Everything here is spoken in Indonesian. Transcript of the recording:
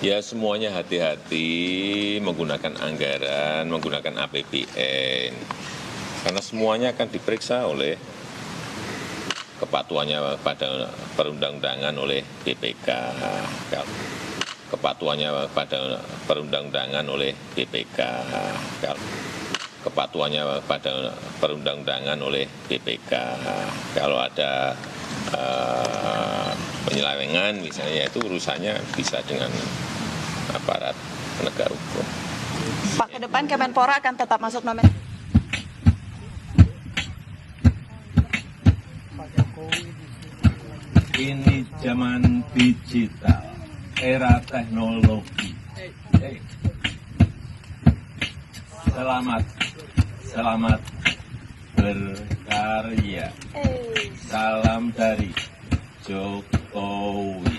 Ya semuanya hati-hati menggunakan anggaran, menggunakan APBN. Karena semuanya akan diperiksa oleh kepatuhannya pada perundang-undangan oleh BPK. Kepatuhannya pada perundang-undangan oleh BPK. Kepatuhannya pada perundang-undangan oleh BPK. Kalau ada penyelewengan misalnya itu urusannya bisa dengan aparat penegak hukum. Pak, ke depan Kemenpora akan tetap masuk nomen. Ini zaman digital, era teknologi. Selamat berkarya. Salam dari Jokowi.